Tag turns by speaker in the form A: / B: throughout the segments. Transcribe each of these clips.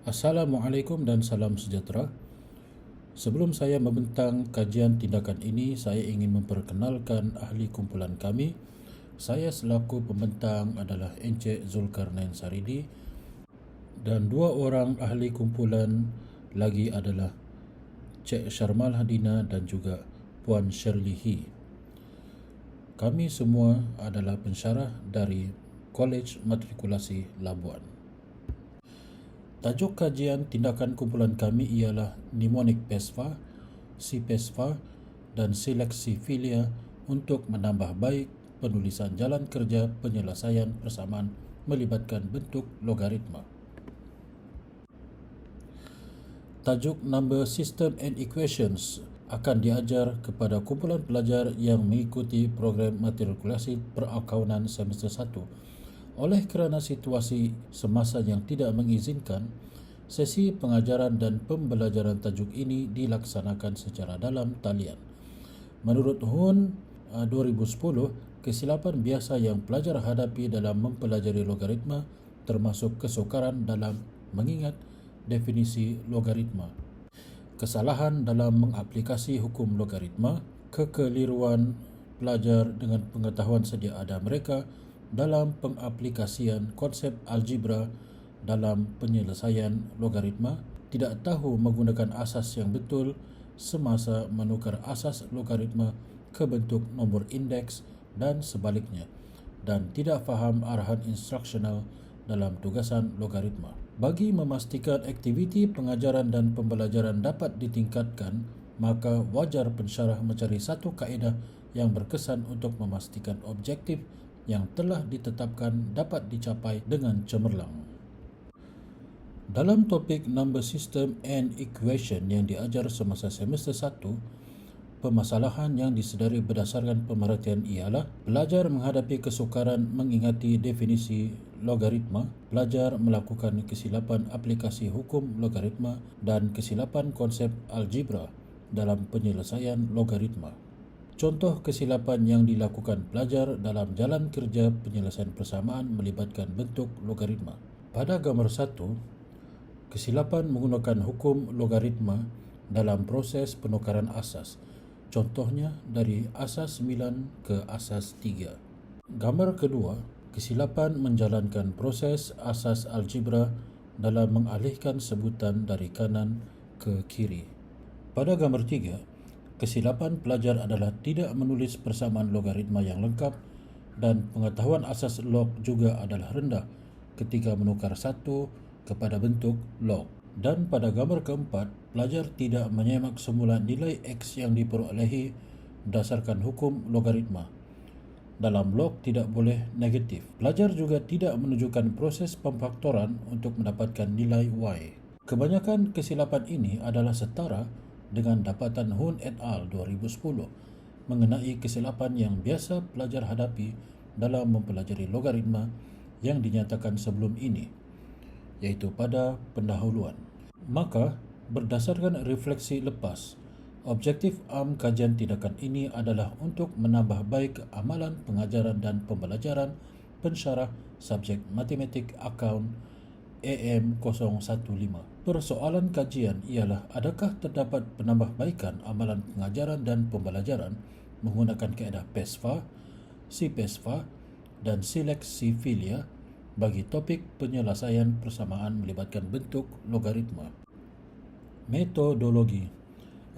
A: Assalamualaikum dan salam sejahtera. Sebelum saya membentang kajian tindakan ini, saya ingin memperkenalkan ahli kumpulan kami. Saya selaku pembentang adalah Encik Zulkarnain Saridi dan dua orang ahli kumpulan lagi adalah Cik Syarmal Hadina dan juga Puan Shirley He. Kami semua adalah pensyarah dari Kolej Matrikulasi Labuan. Tajuk kajian tindakan kumpulan kami ialah Mnemonic PESFA, Si-PESFA dan Seleksi Filia untuk menambah baik penulisan jalan kerja penyelesaian persamaan melibatkan bentuk logaritma. Tajuk Number System and Equations akan diajar kepada kumpulan pelajar yang mengikuti program matrikulasi perakaunan semester 1. Oleh kerana situasi semasa yang tidak mengizinkan, sesi pengajaran dan pembelajaran tajuk ini dilaksanakan secara dalam talian. Menurut HUN 2010, kesilapan biasa yang pelajar hadapi dalam mempelajari logaritma termasuk kesukaran dalam mengingat definisi logaritma, kesalahan dalam mengaplikasi hukum logaritma, kekeliruan pelajar dengan pengetahuan sedia ada mereka dalam pengaplikasian konsep algebra dalam penyelesaian logaritma, tidak tahu menggunakan asas yang betul semasa menukar asas logaritma ke bentuk nombor indeks dan sebaliknya, dan tidak faham arahan instruksional dalam tugasan logaritma. Bagi memastikan aktiviti pengajaran dan pembelajaran dapat ditingkatkan, maka wajar pensyarah mencari satu kaedah yang berkesan untuk memastikan objektif yang telah ditetapkan dapat dicapai dengan cemerlang. Dalam topik Number System and Equation yang diajar semasa semester 1, permasalahan yang disedari berdasarkan pemerhatian ialah pelajar menghadapi kesukaran mengingati definisi logaritma, pelajar melakukan kesilapan aplikasi hukum logaritma dan kesilapan konsep algebra dalam penyelesaian logaritma. Contoh kesilapan yang dilakukan pelajar dalam jalan kerja penyelesaian persamaan melibatkan bentuk logaritma. Pada gambar 1, kesilapan menggunakan hukum logaritma dalam proses penukaran asas. Contohnya dari asas 9 ke asas 3. Gambar kedua, kesilapan menjalankan proses asas algebra dalam mengalihkan sebutan dari kanan ke kiri. Pada gambar 3, kesilapan pelajar adalah tidak menulis persamaan logaritma yang lengkap dan pengetahuan asas log juga adalah rendah ketika menukar satu kepada bentuk log. Dan pada gambar keempat, pelajar tidak menyemak semula nilai X yang diperolehi berdasarkan hukum logaritma. Dalam log tidak boleh negatif. Pelajar juga tidak menunjukkan proses pemfaktoran untuk mendapatkan nilai Y. Kebanyakan kesilapan ini adalah setara dengan dapatan HUN et al. 2010 mengenai kesilapan yang biasa pelajar hadapi dalam mempelajari logaritma yang dinyatakan sebelum ini, iaitu pada pendahuluan. Maka, berdasarkan refleksi lepas, objektif kajian tindakan ini adalah untuk menambah baik amalan pengajaran dan pembelajaran pensyarah subjek matematik akaun AM015. Persoalan kajian ialah adakah terdapat penambahbaikan amalan pengajaran dan pembelajaran menggunakan kaedah PESFA, Si-PESFA dan Seleksi Filia bagi topik penyelesaian persamaan melibatkan bentuk logaritma. Metodologi.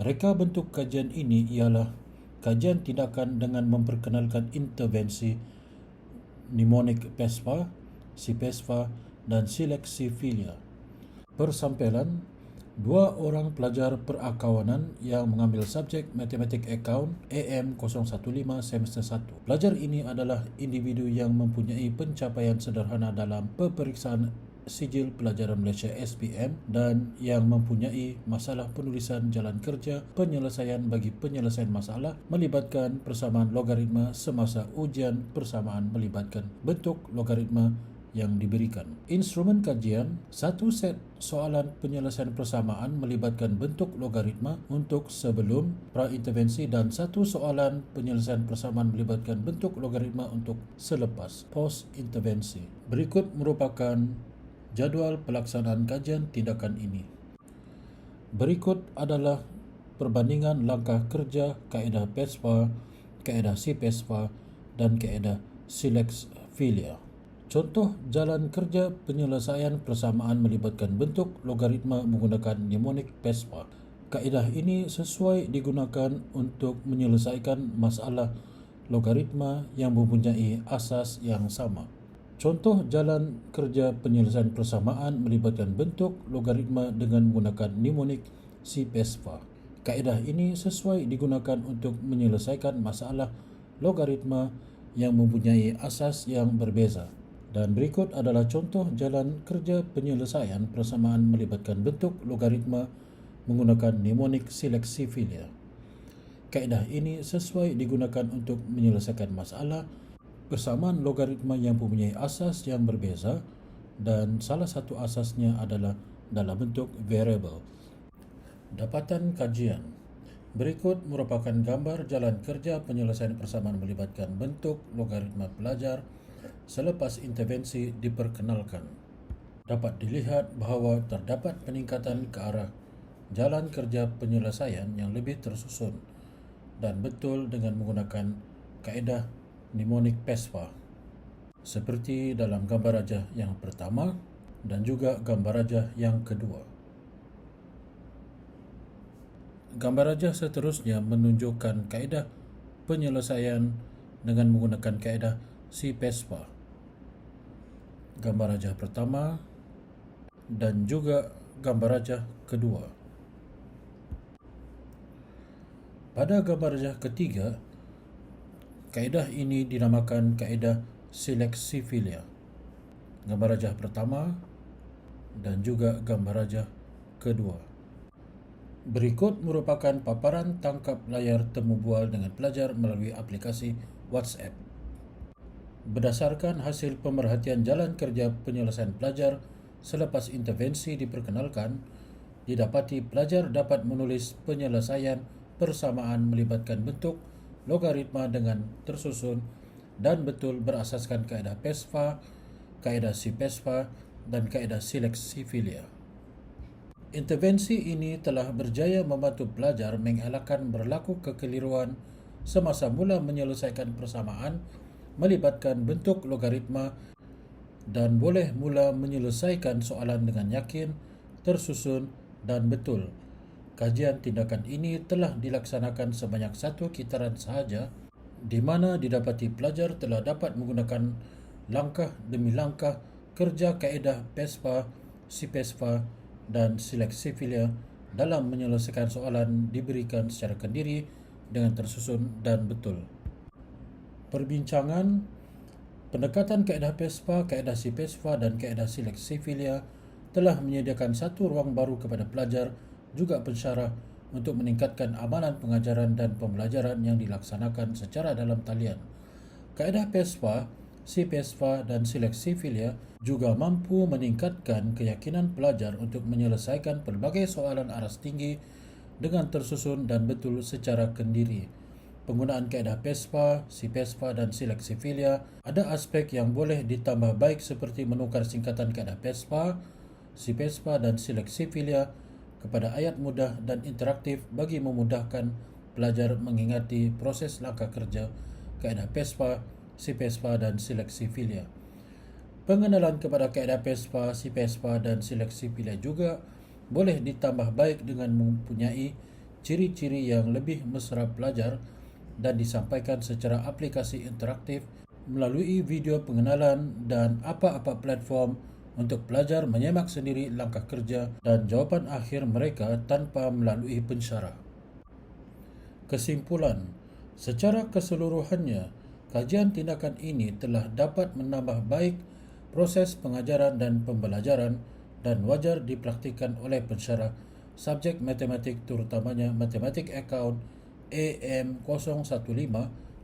A: Reka bentuk kajian ini ialah kajian tindakan dengan memperkenalkan intervensi mnemonic PESFA, Si-PESFA dan Seleksi Filia. Persampelan, dua orang pelajar perakawanan yang mengambil subjek matematik akaun AM015 semester 1. Pelajar ini adalah individu yang mempunyai pencapaian sederhana dalam peperiksaan Sijil Pelajaran Malaysia SPM dan yang mempunyai masalah penulisan jalan kerja penyelesaian bagi penyelesaian masalah melibatkan persamaan logaritma semasa ujian persamaan melibatkan bentuk logaritma yang diberikan. Instrumen kajian, satu set soalan penyelesaian persamaan melibatkan bentuk logaritma untuk sebelum pra-intervensi dan satu soalan penyelesaian persamaan melibatkan bentuk logaritma untuk selepas post-intervensi. Berikut merupakan Jadual pelaksanaan kajian tindakan ini. Berikut adalah perbandingan langkah kerja kaedah PESFA, kaedah CPESFA dan kaedah SILEX filia. Contoh jalan kerja penyelesaian persamaan melibatkan bentuk logaritma menggunakan mnemonik PESFA. Kaedah ini sesuai digunakan untuk menyelesaikan masalah logaritma yang mempunyai asas yang sama. Contoh jalan kerja penyelesaian persamaan melibatkan bentuk logaritma dengan menggunakan mnemonik CPESFA. Kaedah ini sesuai digunakan untuk menyelesaikan masalah logaritma yang mempunyai asas yang berbeza. Dan berikut adalah contoh jalan kerja penyelesaian persamaan melibatkan bentuk logaritma menggunakan mnemonik SILEX filia. Kaedah ini sesuai digunakan untuk menyelesaikan masalah persamaan logaritma yang mempunyai asas yang berbeza dan salah satu asasnya adalah dalam bentuk variable. Dapatan kajian. Berikut merupakan gambar jalan kerja penyelesaian persamaan melibatkan bentuk logaritma pelajar selepas intervensi diperkenalkan. Dapat dilihat bahawa terdapat peningkatan ke arah jalan kerja penyelesaian yang lebih tersusun dan betul dengan menggunakan kaedah mnemonik PESFA seperti dalam gambar rajah yang pertama dan juga gambar rajah yang kedua. Gambar rajah seterusnya menunjukkan kaedah penyelesaian dengan menggunakan kaedah CPESFA. Gambar rajah pertama dan juga gambar rajah kedua. Pada gambar rajah ketiga, kaedah ini dinamakan kaedah SILEX filia. Gambar rajah pertama dan juga gambar rajah kedua. Berikut merupakan paparan tangkap layar temu bual dengan pelajar melalui aplikasi WhatsApp. Berdasarkan hasil pemerhatian jalan kerja penyelesaian pelajar selepas intervensi diperkenalkan, didapati pelajar dapat menulis penyelesaian persamaan melibatkan bentuk logaritma dengan tersusun dan betul berasaskan kaedah PESFA, kaedah CPESFA dan kaedah SILEX filia. Intervensi ini telah berjaya membantu pelajar mengelakkan berlaku kekeliruan semasa mula menyelesaikan persamaan melibatkan bentuk logaritma dan boleh mula menyelesaikan soalan dengan yakin, tersusun dan betul. Kajian tindakan ini telah dilaksanakan sebanyak 1 kitaran sahaja, di mana didapati pelajar telah dapat menggunakan langkah demi langkah kerja kaedah PESFA, CPESFA dan SILEX filia dalam menyelesaikan soalan diberikan secara kendiri dengan tersusun dan betul. Perbincangan pendekatan kaedah PESFA, kaedah CPESFA dan kaedah SILEX filia telah menyediakan satu ruang baru kepada pelajar juga pensyarah untuk meningkatkan amalan pengajaran dan pembelajaran yang dilaksanakan secara dalam talian. Kaedah PESFA, CPESFA dan SILEX filia juga mampu meningkatkan keyakinan pelajar untuk menyelesaikan pelbagai soalan aras tinggi dengan tersusun dan betul secara kendiri. Penggunaan kaedah PESFA, CPESFA dan SILEX filia ada aspek yang boleh ditambah baik seperti menukar singkatan kaedah PESFA, CPESFA dan SILEX filia kepada ayat mudah dan interaktif bagi memudahkan pelajar mengingati proses langkah kerja kaedah PESFA, CPESFA dan SILEX filia. Pengenalan kepada kaedah PESFA, CPESFA dan SILEX filia juga boleh ditambah baik dengan mempunyai ciri-ciri yang lebih mesra pelajar dan disampaikan secara aplikasi interaktif melalui video pengenalan dan apa-apa platform untuk pelajar menyemak sendiri langkah kerja dan jawapan akhir mereka tanpa melalui pensyarah. Kesimpulan, secara keseluruhannya, kajian tindakan ini telah dapat menambah baik proses pengajaran dan pembelajaran dan wajar dipraktikkan oleh pensyarah subjek matematik terutamanya matematik akaun AM015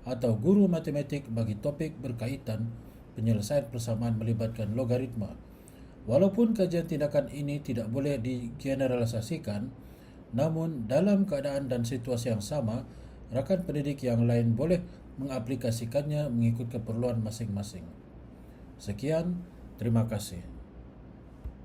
A: atau guru matematik bagi topik berkaitan penyelesaian persamaan melibatkan logaritma. Walaupun kajian tindakan ini tidak boleh digeneralisasikan, namun dalam keadaan dan situasi yang sama, rakan pendidik yang lain boleh mengaplikasikannya mengikut keperluan masing-masing. Sekian, terima kasih.